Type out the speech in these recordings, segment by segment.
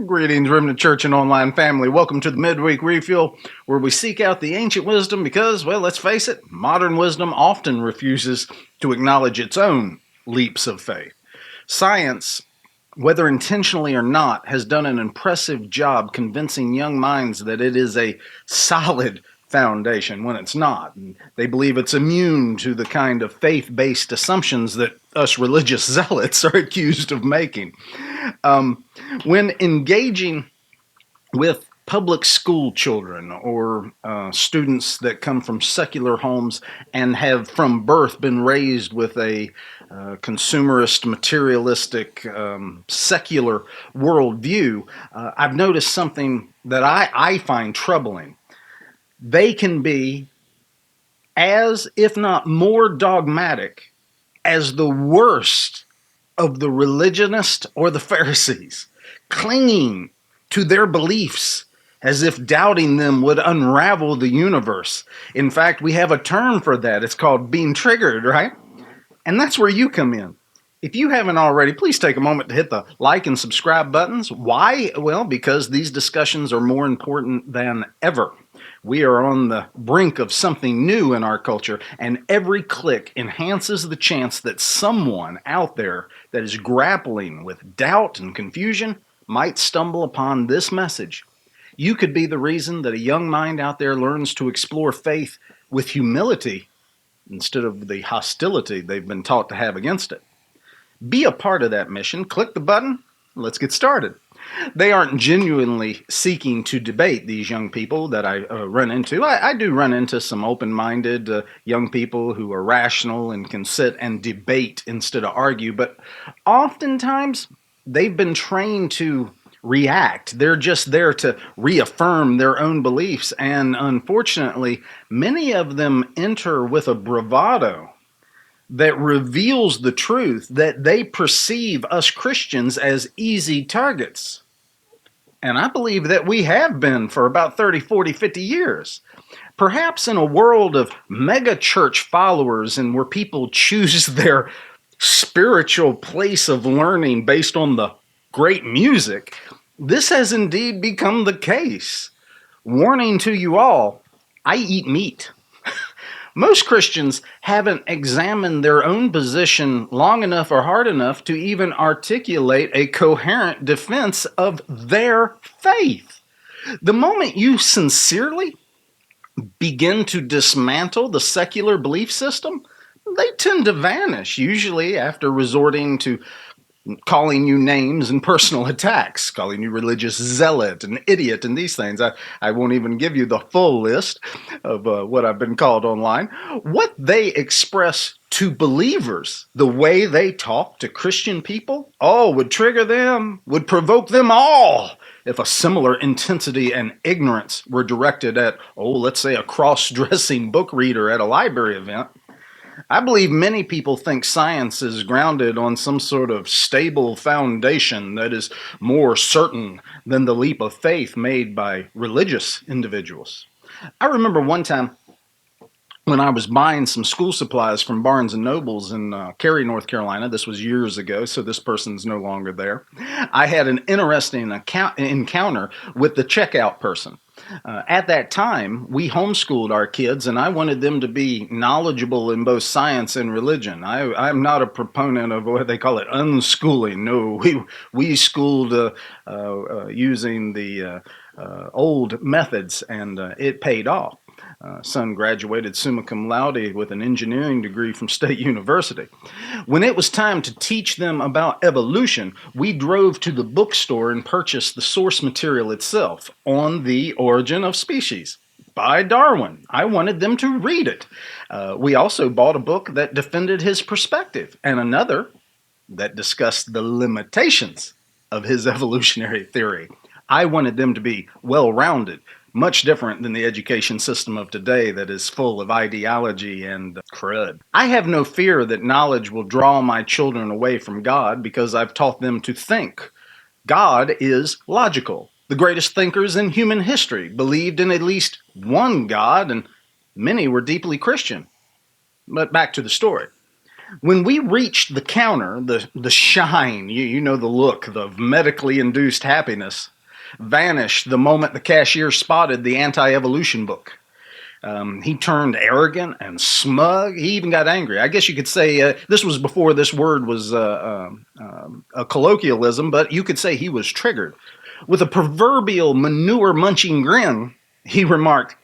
Greetings, Remnant Church and online family. Welcome to the Midweek Refuel, where we seek out the ancient wisdom because, well, let's face it, modern wisdom often refuses to acknowledge its own leaps of faith. Science, whether intentionally or not, has done an impressive job convincing young minds that it is a solid foundation when it's not. And they believe it's immune to the kind of faith-based assumptions that us religious zealots are accused of making. When engaging with public school children or students that come from secular homes and have from birth been raised with a consumerist, materialistic, secular worldview, I've noticed something that I find troubling. They can be as, if not more dogmatic, as the worst of the religionists or the Pharisees, clinging to their beliefs as if doubting them would unravel the universe. In fact, we have a term for that. It's called being triggered, right? And that's where you come in. If you haven't already, please take a moment to hit the like and subscribe buttons. Why? Well, because these discussions are more important than ever. We are on the brink of something new in our culture, and every click enhances the chance that someone out there that is grappling with doubt and confusion might stumble upon this message. You could be the reason that a young mind out there learns to explore faith with humility instead of the hostility they've been taught to have against it. Be a part of that mission. Click the button. Let's get started. They aren't genuinely seeking to debate, these young people that I run into. I do run into some open-minded young people who are rational and can sit and debate instead of argue, but oftentimes they've been trained to react. They're just there to reaffirm their own beliefs, and unfortunately, many of them enter with a bravado that reveals the truth that they perceive us Christians as easy targets. And I believe that we have been for about 30, 40, 50 years. Perhaps in a world of mega church followers and where people choose their spiritual place of learning based on the great music, this has indeed become the case. Warning to you all, I eat meat. Most Christians haven't examined their own position long enough or hard enough to even articulate a coherent defense of their faith. The moment you sincerely begin to dismantle the secular belief system, they tend to vanish, usually after resorting to calling you names and personal attacks, calling you religious zealot and idiot and these things. I won't even give you the full list of what I've been called online. What they express to believers, the way they talk to Christian people, would trigger them, would provoke them all if a similar intensity and ignorance were directed at, let's say a cross-dressing book reader at a library event. I believe many people think science is grounded on some sort of stable foundation that is more certain than the leap of faith made by religious individuals. I remember one time when I was buying some school supplies from Barnes & Nobles in Cary, North Carolina. This was years ago, so this person's no longer there. I had an interesting encounter with the checkout person. At that time, we homeschooled our kids, and I wanted them to be knowledgeable in both science and religion. I'm not a proponent of what they call it unschooling. No, we schooled using the old methods, and it paid off. Son graduated summa cum laude with an engineering degree from State University. When it was time to teach them about evolution, we drove to the bookstore and purchased the source material itself, On the Origin of Species by Darwin. I wanted them to read it. We also bought a book that defended his perspective and another that discussed the limitations of his evolutionary theory. I wanted them to be well-rounded, much different than the education system of today that is full of ideology and crud. I have no fear that knowledge will draw my children away from God because I've taught them to think. God is logical. The greatest thinkers in human history believed in at least one God, and many were deeply Christian. But back to the story. When we reached the counter, the shine, you know the look, the medically induced happiness vanished the moment the cashier spotted the anti-evolution book. He turned arrogant and smug. He even got angry. I guess you could say this was before this word was a colloquialism, but you could say he was triggered. With a proverbial manure-munching grin, he remarked,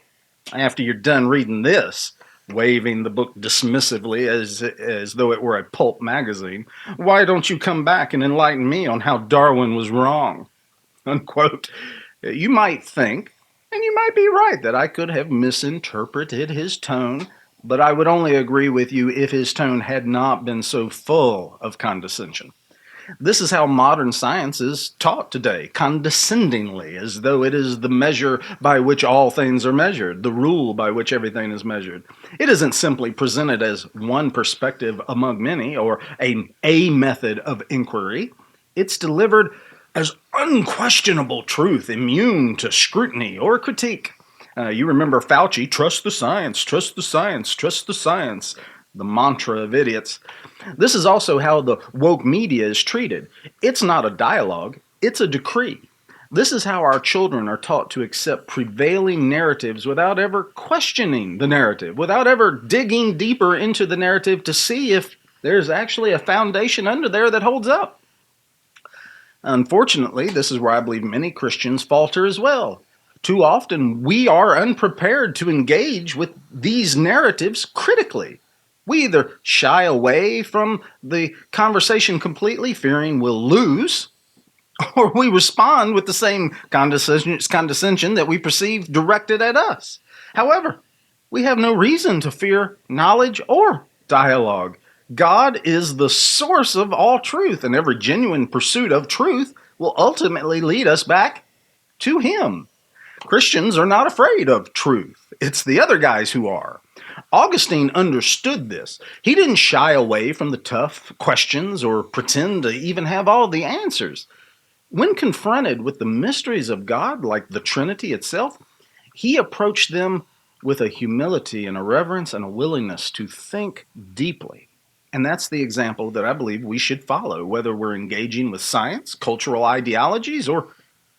"After you're done reading this," waving the book dismissively as though it were a pulp magazine, "why don't you come back and enlighten me on how Darwin was wrong?" Unquote. You might think, and you might be right, that I could have misinterpreted his tone, but I would only agree with you if his tone had not been so full of condescension. This is how modern science is taught today, condescendingly, as though it is the measure by which all things are measured, the rule by which everything is measured. It isn't simply presented as one perspective among many or a method of inquiry. It's delivered as unquestionable truth, immune to scrutiny or critique. You remember Fauci, trust the science, trust the science, trust the science, the mantra of idiots. This is also how the woke media is treated. It's not a dialogue, it's a decree. This is how our children are taught to accept prevailing narratives without ever questioning the narrative, without ever digging deeper into the narrative to see if there's actually a foundation under there that holds up. Unfortunately, this is where I believe many Christians falter as well. Too often, we are unprepared to engage with these narratives critically. We either shy away from the conversation completely, fearing we'll lose, or we respond with the same condescension that we perceive directed at us. However, we have no reason to fear knowledge or dialogue. God is the source of all truth, and every genuine pursuit of truth will ultimately lead us back to Him. Christians are not afraid of truth. It's the other guys who are. Augustine understood this. He didn't shy away from the tough questions or pretend to even have all the answers. When confronted with the mysteries of God, like the Trinity itself, he approached them with a humility and a reverence and a willingness to think deeply. And that's the example that I believe we should follow, whether we're engaging with science, cultural ideologies, or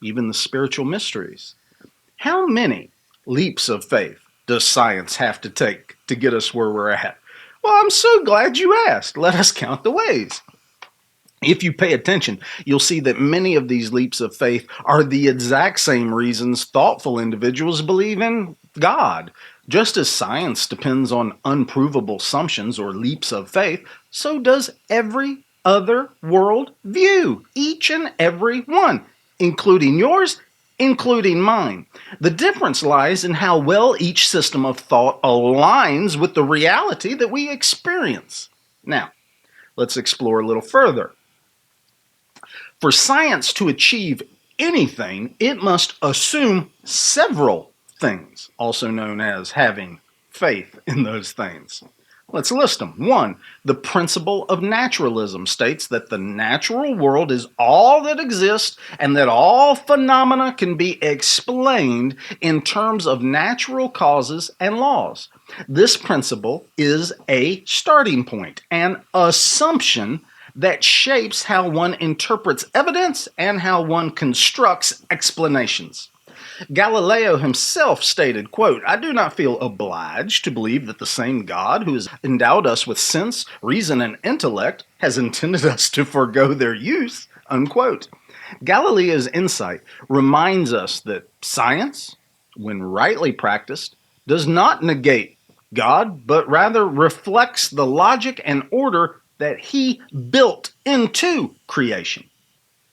even the spiritual mysteries. How many leaps of faith does science have to take to get us where we're at? Well, I'm so glad you asked. Let us count the ways. If you pay attention, you'll see that many of these leaps of faith are the exact same reasons thoughtful individuals believe in God. Just as science depends on unprovable assumptions or leaps of faith, so does every other world view, each and every one, including yours, including mine. The difference lies in how well each system of thought aligns with the reality that we experience. Now, let's explore a little further. For science to achieve anything, it must assume several things, also known as having faith in those things. Let's list them. 1. The principle of naturalism states that the natural world is all that exists and that all phenomena can be explained in terms of natural causes and laws. This principle is a starting point, an assumption that shapes how one interprets evidence and how one constructs explanations. Galileo himself stated, quote, "I do not feel obliged to believe that the same God who has endowed us with sense, reason, and intellect has intended us to forego their use," unquote. Galileo's insight reminds us that science, when rightly practiced, does not negate God, but rather reflects the logic and order that He built into creation.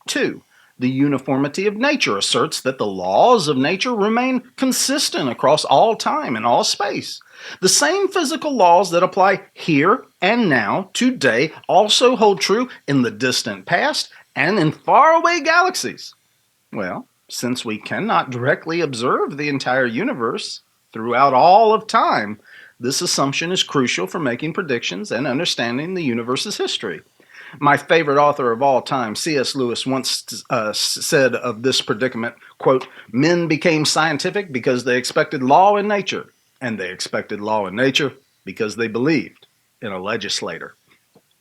2. The uniformity of nature asserts that the laws of nature remain consistent across all time and all space. The same physical laws that apply here and now, today, also hold true in the distant past and in faraway galaxies. Well, since we cannot directly observe the entire universe throughout all of time, this assumption is crucial for making predictions and understanding the universe's history. My favorite author of all time, C.S. Lewis, once said of this predicament, quote, "Men became scientific because they expected law in nature, and they expected law in nature because they believed in a legislator."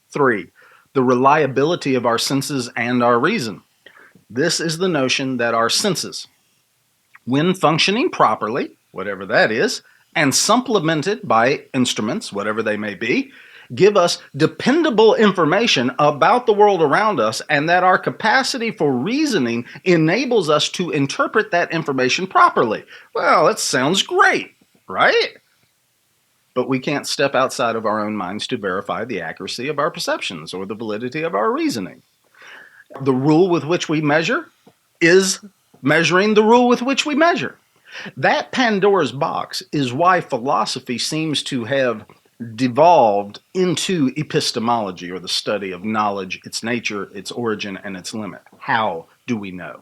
3. The reliability of our senses and our reason. This is the notion that our senses, when functioning properly, whatever that is, and supplemented by instruments, whatever they may be, give us dependable information about the world around us, and that our capacity for reasoning enables us to interpret that information properly. Well, that sounds great, right? But we can't step outside of our own minds to verify the accuracy of our perceptions or the validity of our reasoning. The rule with which we measure is measuring the rule with which we measure. That Pandora's box is why philosophy seems to have devolved into epistemology, or the study of knowledge, its nature, its origin, and its limit. How do we know?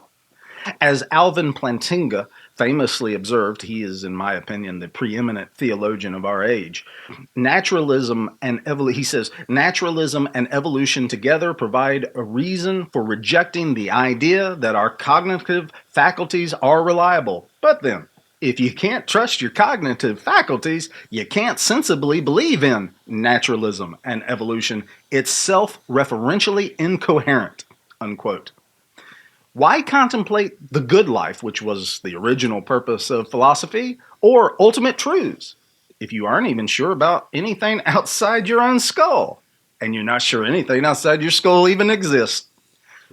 As Alvin Plantinga famously observed, he is, in my opinion, the preeminent theologian of our age. He says, naturalism and evolution together provide a reason for rejecting the idea that our cognitive faculties are reliable. But then, if you can't trust your cognitive faculties, you can't sensibly believe in naturalism and evolution. It's self-referentially incoherent, unquote. Why contemplate the good life, which was the original purpose of philosophy, or ultimate truths, if you aren't even sure about anything outside your own skull, and you're not sure anything outside your skull even exists?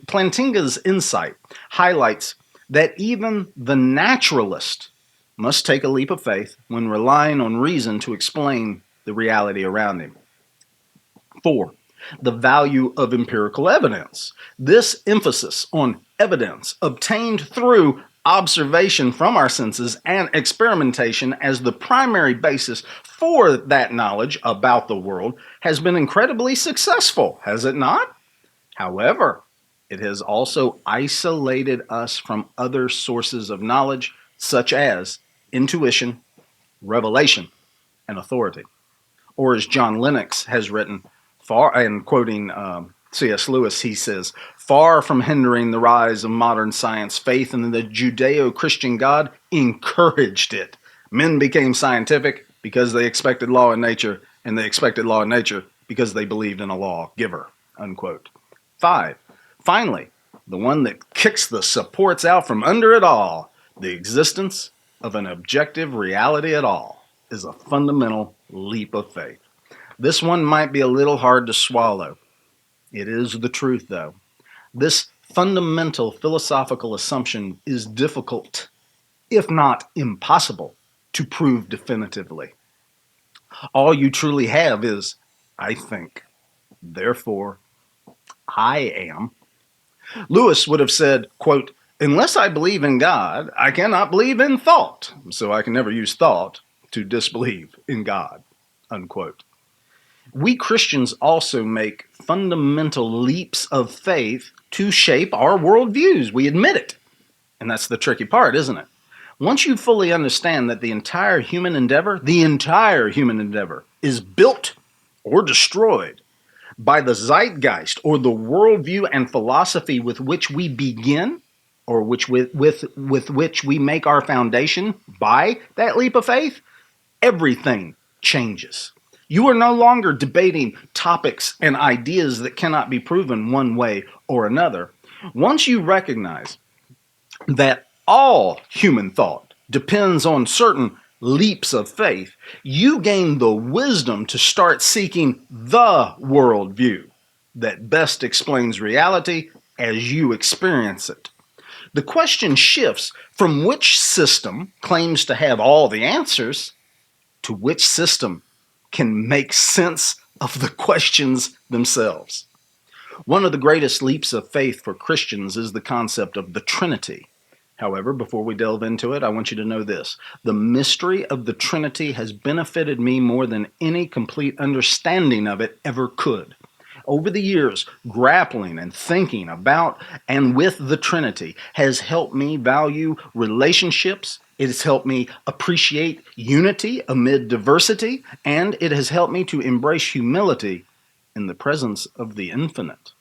Plantinga's insight highlights that even the naturalist must take a leap of faith when relying on reason to explain the reality around him. 4. The value of empirical evidence. This emphasis on evidence obtained through observation from our senses and experimentation as the primary basis for that knowledge about the world has been incredibly successful, has it not? However, it has also isolated us from other sources of knowledge, such as intuition, revelation, and authority. Or as John Lennox has written, and quoting C.S. Lewis, he says, far from hindering the rise of modern science, faith in the Judeo-Christian God encouraged it. Men became scientific because they expected law in nature, and they expected law in nature because they believed in a lawgiver, unquote. 5. Finally, the one that kicks the supports out from under it all, the existence of an objective reality at all, is a fundamental leap of faith. This one might be a little hard to swallow. It is the truth, though. This fundamental philosophical assumption is difficult, if not impossible, to prove definitively. All you truly have is, I think, therefore, I am. Lewis would have said, quote, unless I believe in God, I cannot believe in thought, so I can never use thought to disbelieve in God, unquote. We Christians also make fundamental leaps of faith to shape our worldviews. We admit it. And that's the tricky part, isn't it? Once you fully understand that the entire human endeavor is built or destroyed by the zeitgeist or the worldview and philosophy with which we begin, or with which we make our foundation by that leap of faith, everything changes. You are no longer debating topics and ideas that cannot be proven one way or another. Once you recognize that all human thought depends on certain leaps of faith, you gain the wisdom to start seeking the worldview that best explains reality as you experience it. The question shifts from which system claims to have all the answers to which system can make sense of the questions themselves. One of the greatest leaps of faith for Christians is the concept of the Trinity. However, before we delve into it, I want you to know this. The mystery of the Trinity has benefited me more than any complete understanding of it ever could. Over the years, grappling and thinking about and with the Trinity has helped me value relationships. It has helped me appreciate unity amid diversity, and it has helped me to embrace humility in the presence of the infinite.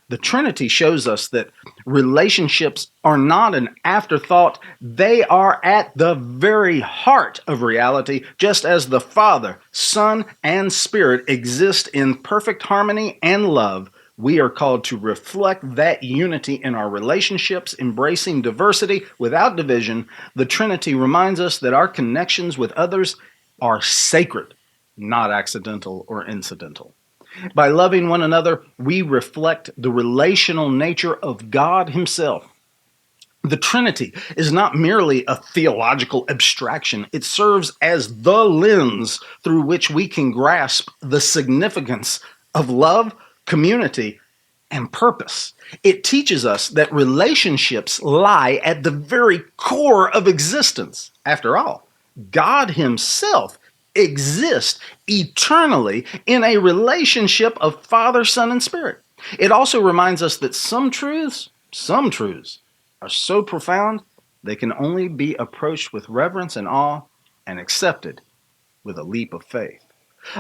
The Trinity shows us that relationships are not an afterthought. They are at the very heart of reality, just as the Father, Son, and Spirit exist in perfect harmony and love We are called to reflect that unity in our relationships, embracing diversity without division. The Trinity reminds us that our connections with others are sacred, not accidental or incidental. By loving one another, we reflect the relational nature of God Himself. The Trinity is not merely a theological abstraction. It serves as the lens through which we can grasp the significance of love, community, and purpose. It teaches us that relationships lie at the very core of existence. After all, God Himself exists eternally in a relationship of Father, Son, and Spirit. It also reminds us that some truths are so profound they can only be approached with reverence and awe and accepted with a leap of faith.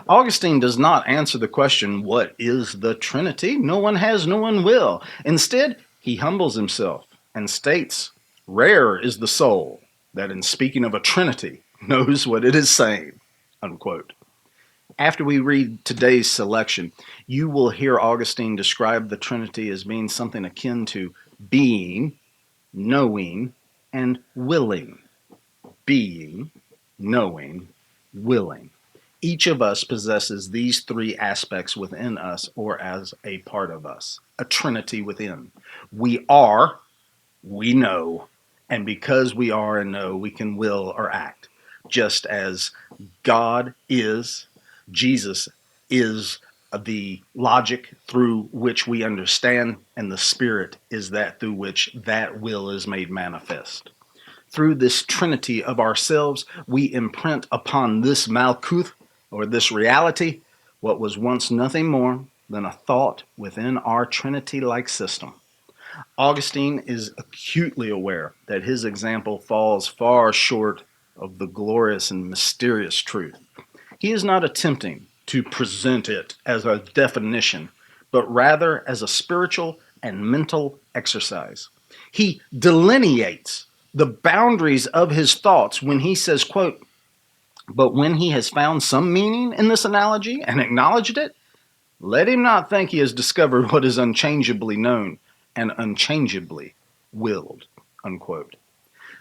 Augustine does not answer the question, what is the Trinity? No one has, no one will. Instead, he humbles himself and states, rare is the soul that in speaking of a Trinity knows what it is saying, unquote. After we read today's selection, you will hear Augustine describe the Trinity as being something akin to being, knowing, and willing. Being, knowing, willing. Each of us possesses these three aspects within us or as a part of us, a trinity within. We are, we know, and because we are and know, we can will or act. Just as God is, Jesus is the logic through which we understand, and the Spirit is that through which that will is made manifest. Through this trinity of ourselves, we imprint upon this malkuth, or this reality, what was once nothing more than a thought within our trinity-like system. Augustine is acutely aware that his example falls far short of the glorious and mysterious truth. He is not attempting to present it as a definition, but rather as a spiritual and mental exercise. He delineates the boundaries of his thoughts when he says, quote, but when he has found some meaning in this analogy and acknowledged it, let him not think he has discovered what is unchangeably known and unchangeably willed, unquote.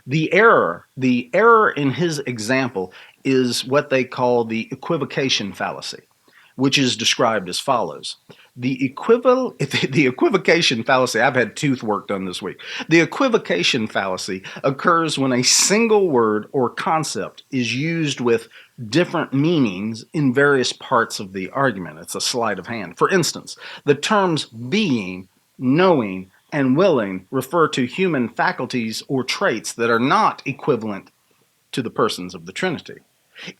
The error in his example is what they call the equivocation fallacy, which is described as follows. The equivocation fallacy, I've had tooth work done this week. The equivocation fallacy occurs when a single word or concept is used with different meanings in various parts of the argument. It's a sleight of hand. For instance, the terms being, knowing, and willing refer to human faculties or traits that are not equivalent to the persons of the Trinity.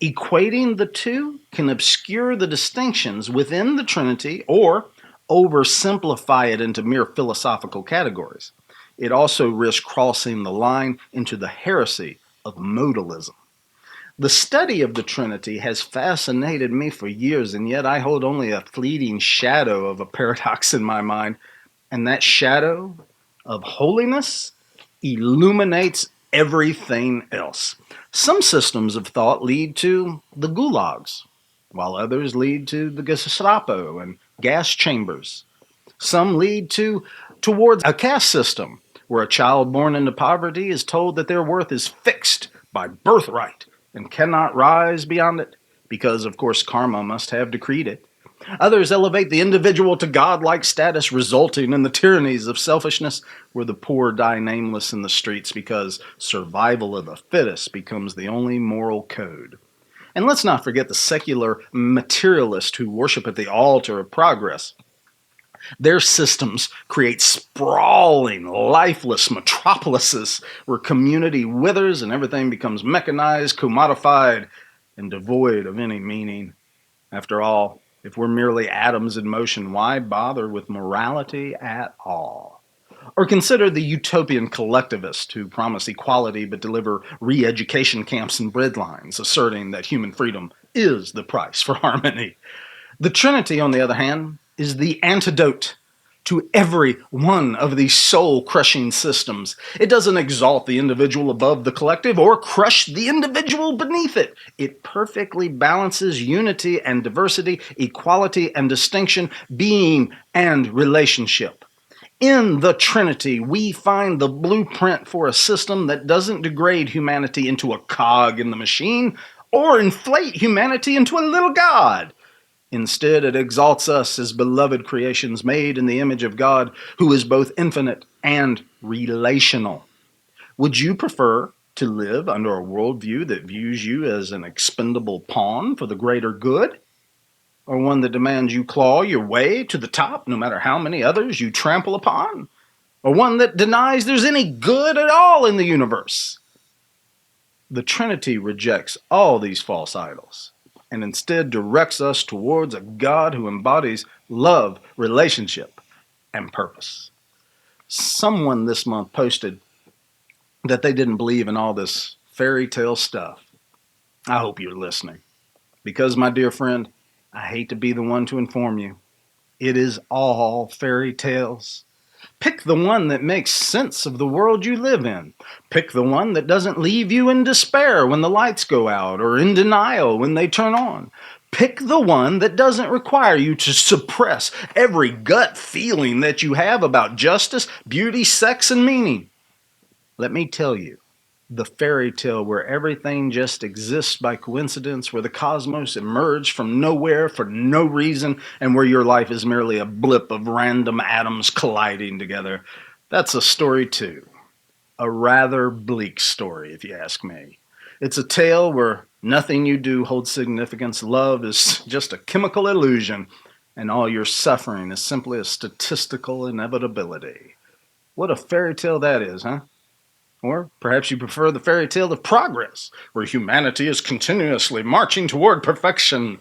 Equating the two can obscure the distinctions within the Trinity or oversimplify it into mere philosophical categories. It also risks crossing the line into the heresy of modalism. The study of the Trinity has fascinated me for years, and yet I hold only a fleeting shadow of a paradox in my mind, and that shadow of holiness illuminates everything else. Some systems of thought lead to the gulags, while others lead to the Gestapo and gas chambers. Some lead towards a caste system, where a child born into poverty is told that their worth is fixed by birthright and cannot rise beyond it, because, of course, karma must have decreed it. Others elevate the individual to godlike status, resulting in the tyrannies of selfishness, where the poor die nameless in the streets because survival of the fittest becomes the only moral code. And let's not forget the secular materialists who worship at the altar of progress. Their systems create sprawling, lifeless metropolises where community withers and everything becomes mechanized, commodified, and devoid of any meaning. After all, if we're merely atoms in motion, why bother with morality at all? Or consider the utopian collectivists who promise equality but deliver re-education camps and breadlines, asserting that human freedom is the price for harmony. The Trinity, on the other hand, is the antidote to every one of these soul-crushing systems. It doesn't exalt the individual above the collective or crush the individual beneath it. It perfectly balances unity and diversity, equality and distinction, being and relationship. In the Trinity, we find the blueprint for a system that doesn't degrade humanity into a cog in the machine or inflate humanity into a little god. Instead, it exalts us as beloved creations made in the image of God, who is both infinite and relational. Would you prefer to live under a worldview that views you as an expendable pawn for the greater good? Or one that demands you claw your way to the top no matter how many others you trample upon? Or one that denies there's any good at all in the universe? The Trinity rejects all these false idols and instead directs us towards a God who embodies love, relationship, and purpose. Someone this month posted that they didn't believe in all this fairy tale stuff. I hope you're listening. Because, my dear friend, I hate to be the one to inform you. It is all fairy tales. Pick the one that makes sense of the world you live in. Pick the one that doesn't leave you in despair when the lights go out or in denial when they turn on. Pick the one that doesn't require you to suppress every gut feeling that you have about justice, beauty, sex, and meaning. Let me tell you, the fairy tale where everything just exists by coincidence, where the cosmos emerged from nowhere for no reason, and where your life is merely a blip of random atoms colliding together. That's a story too. A rather bleak story, if you ask me. It's a tale where nothing you do holds significance. Love is just a chemical illusion, and all your suffering is simply a statistical inevitability. What a fairy tale that is, huh? Or perhaps you prefer the fairy tale of progress, where humanity is continuously marching toward perfection.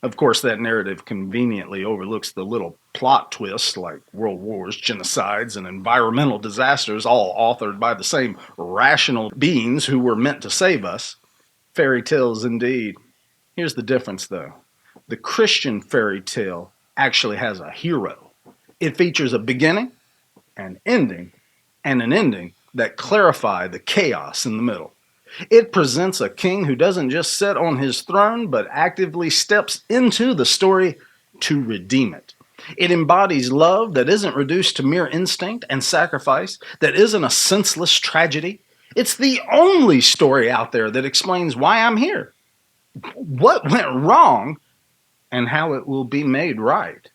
Of course, that narrative conveniently overlooks the little plot twists like world wars, genocides, and environmental disasters, all authored by the same rational beings who were meant to save us. Fairy tales indeed. Here's the difference, though. The Christian fairy tale actually has a hero. It features a beginning, an ending, and an ending that clarify the chaos in the middle. It presents a king who doesn't just sit on his throne, but actively steps into the story to redeem it. It embodies love that isn't reduced to mere instinct and sacrifice, that isn't a senseless tragedy. It's the only story out there that explains why I'm here, what went wrong, and how it will be made right.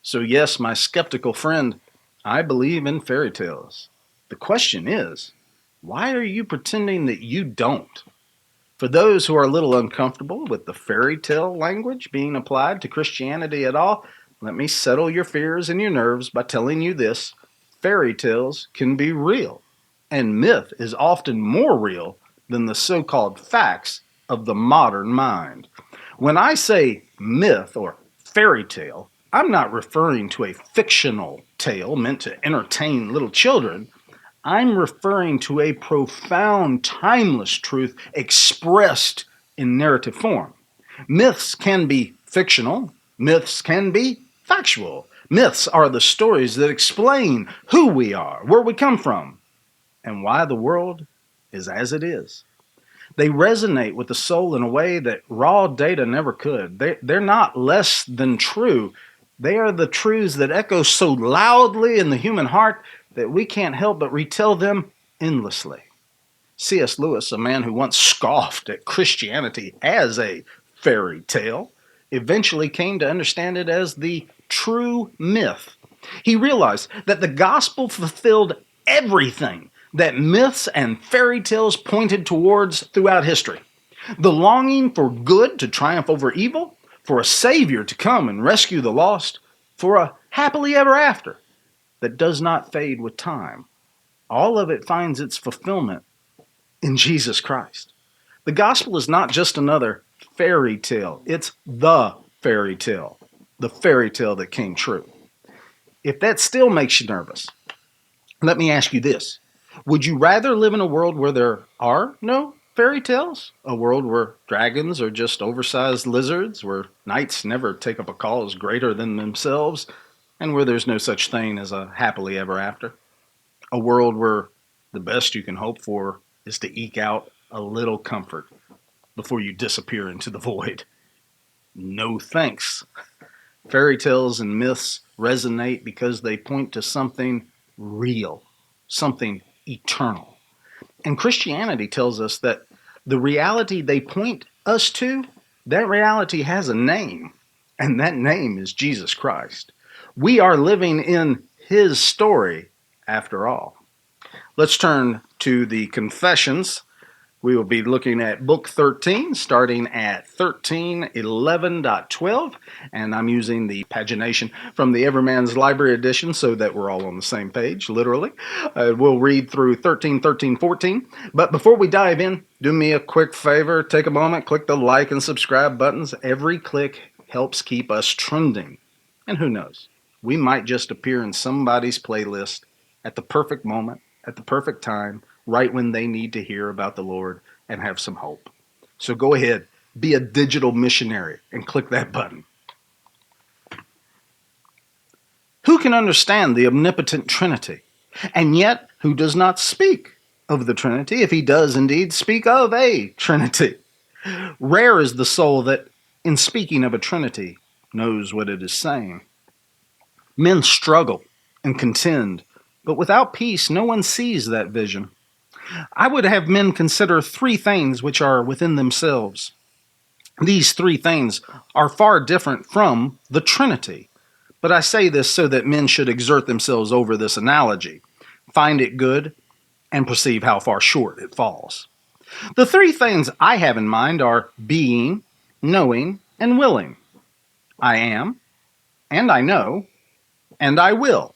So yes, my skeptical friend, I believe in fairy tales. The question is, why are you pretending that you don't? For those who are a little uncomfortable with the fairy tale language being applied to Christianity at all, let me settle your fears and your nerves by telling you this. Fairy tales can be real, and myth is often more real than the so-called facts of the modern mind. When I say myth or fairy tale, I'm not referring to a fictional tale meant to entertain little children. I'm referring to a profound, timeless truth expressed in narrative form. Myths can be fictional. Myths can be factual. Myths are the stories that explain who we are, where we come from, and why the world is as it is. They resonate with the soul in a way that raw data never could. They're not less than true. They are the truths that echo so loudly in the human heart that we can't help but retell them endlessly. C.S. Lewis, a man who once scoffed at Christianity as a fairy tale, eventually came to understand it as the true myth. He realized that the gospel fulfilled everything that myths and fairy tales pointed towards throughout history. The longing for good to triumph over evil, for a savior to come and rescue the lost, for a happily ever after that does not fade with time. All of it finds its fulfillment in Jesus Christ. The gospel is not just another fairy tale. It's the fairy tale that came true. If that still makes you nervous, let me ask you this. Would you rather live in a world where there are no fairy tales? A world where dragons are just oversized lizards, where knights never take up a cause greater than themselves? and where there's no such thing as a happily ever after. A world where the best you can hope for is to eke out a little comfort before you disappear into the void. No thanks. Fairy tales and myths resonate because they point to something real, something eternal. And Christianity tells us that the reality they point us to, that reality has a name, and that name is Jesus Christ. We are living in his story after all. Let's turn to the confessions. We will be looking at book 13, starting at 13:11-12, and I'm using the pagination from the Everyman's Library Edition so that we're all on the same page, literally. We'll read through 13, 13, 14, but before we dive in, do me a quick favor, take a moment, click the like and subscribe buttons. Every click helps keep us trending, and who knows, we might just appear in somebody's playlist at the perfect moment, at the perfect time, right when they need to hear about the Lord and have some hope. So go ahead, be a digital missionary and click that button. Who can understand the omnipotent Trinity? And yet, who does not speak of the Trinity if he does indeed speak of a Trinity? Rare is the soul that, in speaking of a Trinity, knows what it is saying. Men struggle and contend, but without peace, no one sees that vision. I would have men consider three things which are within themselves. These three things are far different from the Trinity. But I say this so that men should exert themselves over this analogy, find it good, and perceive how far short it falls. The three things I have in mind are being, knowing, and willing. I am, and I know, and I will.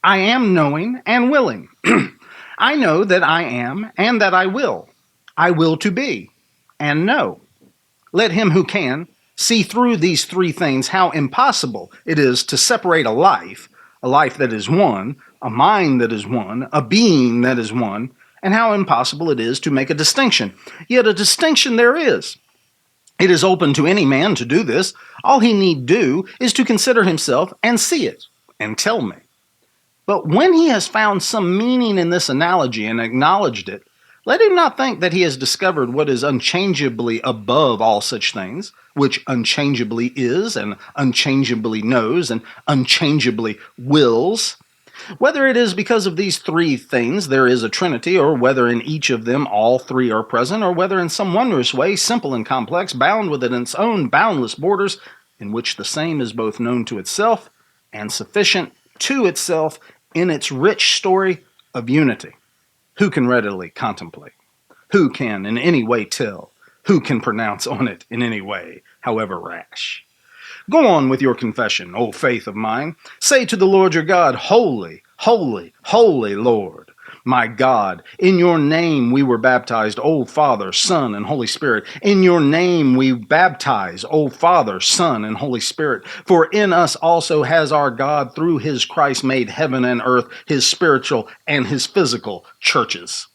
I am knowing and willing. I know that I am and that I will. I will to be and know. Let him who can see through these three things how impossible it is to separate a life that is one, a mind that is one, a being that is one, and how impossible it is to make a distinction. Yet a distinction there is. It is open to any man to do this. All he need do is to consider himself and see it and tell me. But when he has found some meaning in this analogy and acknowledged it, let him not think that he has discovered what is unchangeably above all such things, which unchangeably is and unchangeably knows and unchangeably wills. Whether it is because of these three things there is a Trinity, or whether in each of them all three are present, or whether in some wondrous way, simple and complex, bound within its own boundless borders, in which the same is both known to itself and sufficient to itself in its rich story of unity. Who can readily contemplate? Who can in any way tell? Who can pronounce on it in any way, however rash? Go on with your confession, O faith of mine. Say to the Lord your God, Holy, holy, holy Lord. My God, in your name we were baptized, O Father, Son, and Holy Spirit. In your name we baptize, O Father, Son, and Holy Spirit. For in us also has our God, through his Christ, made heaven and earth, his spiritual and his physical churches.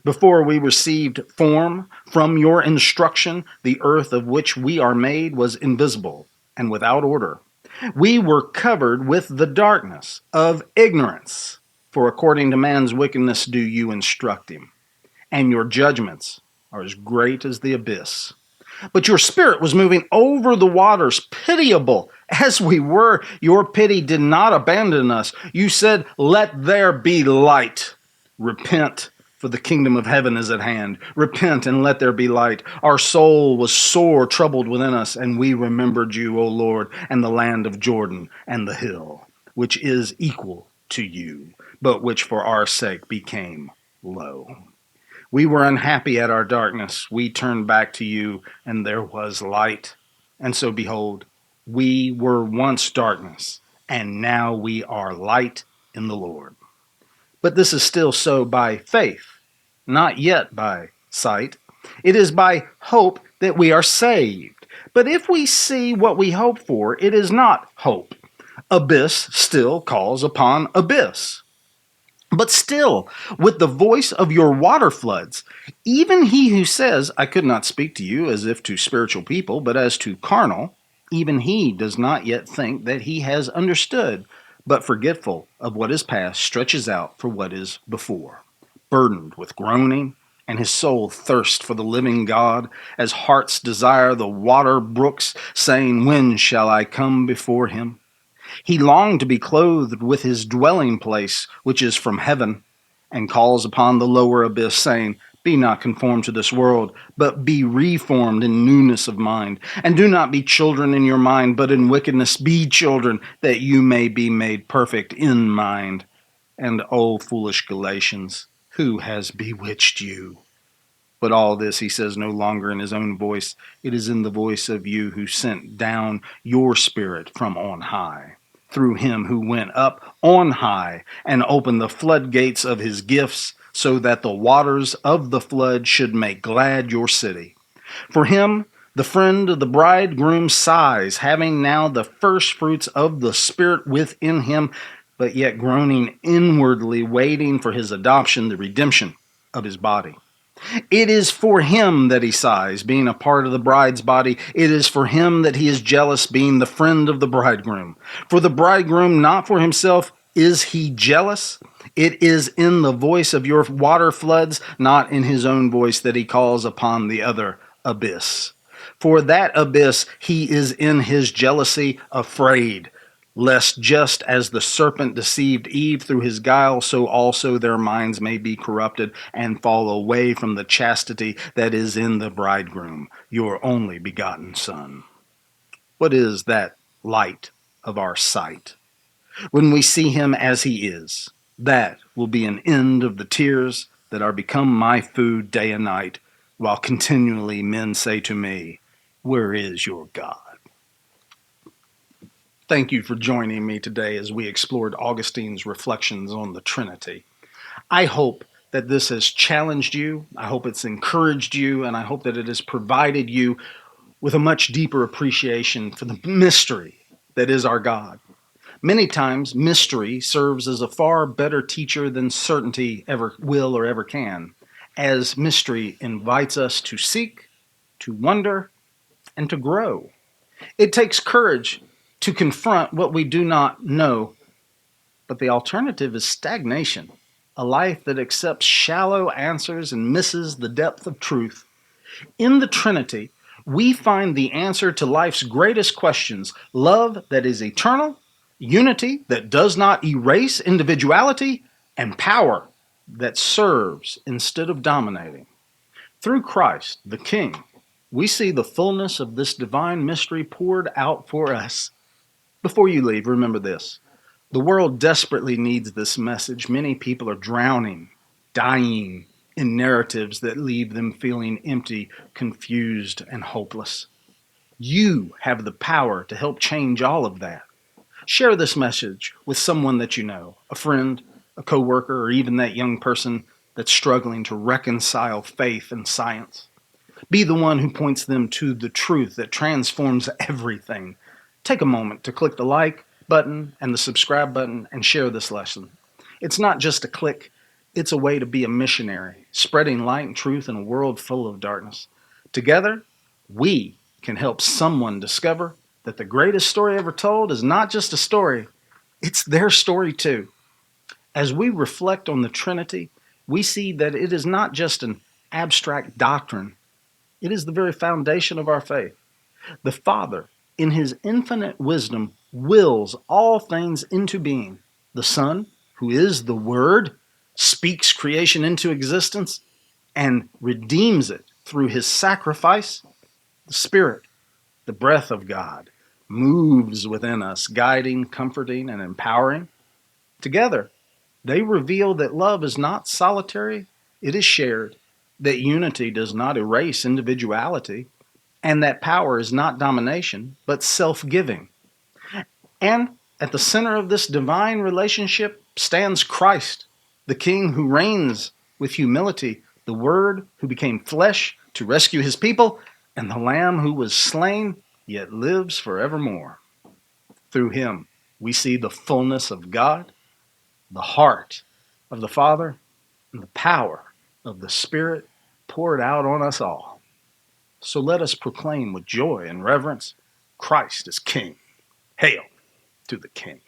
Before we received form from your instruction, the earth of which we are made was invisible and without order. We were covered with the darkness of ignorance. For according to man's wickedness do you instruct him, and your judgments are as great as the abyss. But your spirit was moving over the waters, pitiable as we were. Your pity did not abandon us. You said, Let there be light. Repent, for the kingdom of heaven is at hand. Repent and let there be light. Our soul was sore troubled within us, and we remembered you, O Lord, and the land of Jordan and the hill, which is equal to you, but which for our sake became low. We were unhappy at our darkness. We turned back to you, and there was light. And so, behold, we were once darkness, and now we are light in the Lord. But this is still so by faith, not yet by sight. It is by hope that we are saved. But if we see what we hope for, it is not hope. Abyss still calls upon abyss. But still, with the voice of your water floods, even he who says, I could not speak to you as if to spiritual people, but as to carnal, even he does not yet think that he has understood. but forgetful of what is past, stretches out for what is before, burdened with groaning, and his soul thirsts for the living God, as hearts desire the water brooks, saying, when shall I come before him? He longed to be clothed with his dwelling place, which is from heaven, and calls upon the lower abyss, saying, be not conformed to this world, but be reformed in newness of mind. And do not be children in your mind, but in wickedness be children, that you may be made perfect in mind. And O foolish Galatians, who has bewitched you? But all this he says no longer in his own voice. It is in the voice of you who sent down your Spirit from on high, through him who went up on high and opened the floodgates of his gifts, so that the waters of the flood should make glad your city. For him, the friend of the bridegroom sighs, having now the first fruits of the Spirit within him, but yet groaning inwardly, waiting for his adoption, the redemption of his body. It is for him that he sighs, being a part of the bride's body. It is for him that he is jealous, being the friend of the bridegroom. For the bridegroom, not for himself, is he jealous? It is in the voice of your water floods, not in his own voice, that he calls upon the other abyss. For that abyss he is in his jealousy afraid, lest just as the serpent deceived Eve through his guile, so also their minds may be corrupted and fall away from the chastity that is in the bridegroom, your only begotten Son. What is that light of our sight? When we see him as he is, that will be an end of the tears that are become my food day and night, while continually men say to me, where is your God? Thank you for joining me today as we explored Augustine's reflections on the Trinity. I hope that this has challenged you, I hope it's encouraged you, and I hope that it has provided you with a much deeper appreciation for the mystery that is our God. Many times, mystery serves as a far better teacher than certainty ever will or ever can, as mystery invites us to seek, to wonder, and to grow. It takes courage to confront what we do not know, but the alternative is stagnation, a life that accepts shallow answers and misses the depth of truth. In the Trinity, we find the answer to life's greatest questions: love that is eternal, unity that does not erase individuality, and power that serves instead of dominating. Through Christ, the King, we see the fullness of this divine mystery poured out for us. Before you leave, remember this. The world desperately needs this message. Many people are drowning, dying in narratives that leave them feeling empty, confused, and hopeless. You have the power to help change all of that. Share this message with someone that you know, a friend, a coworker, or even that young person that's struggling to reconcile faith and science. Be the one who points them to the truth that transforms everything. Take a moment to click the like button and the subscribe button and share this lesson. It's not just a click, it's a way to be a missionary, spreading light and truth in a world full of darkness. Together, we can help someone discover that the greatest story ever told is not just a story, it's their story too. As we reflect on the Trinity, we see that it is not just an abstract doctrine, it is the very foundation of our faith. The Father, in his infinite wisdom, wills all things into being. The Son, who is the Word, speaks creation into existence and redeems it through his sacrifice. The Spirit, the breath of God, moves within us, guiding, comforting, and empowering. Together, they reveal that love is not solitary, it is shared, that unity does not erase individuality, and that power is not domination, but self-giving. And at the center of this divine relationship stands Christ, the King who reigns with humility, the Word who became flesh to rescue his people, and the Lamb who was slain, yet lives forevermore. Through him, we see the fullness of God, the heart of the Father, and the power of the Spirit poured out on us all. So let us proclaim with joy and reverence, Christ is King. Hail to the King.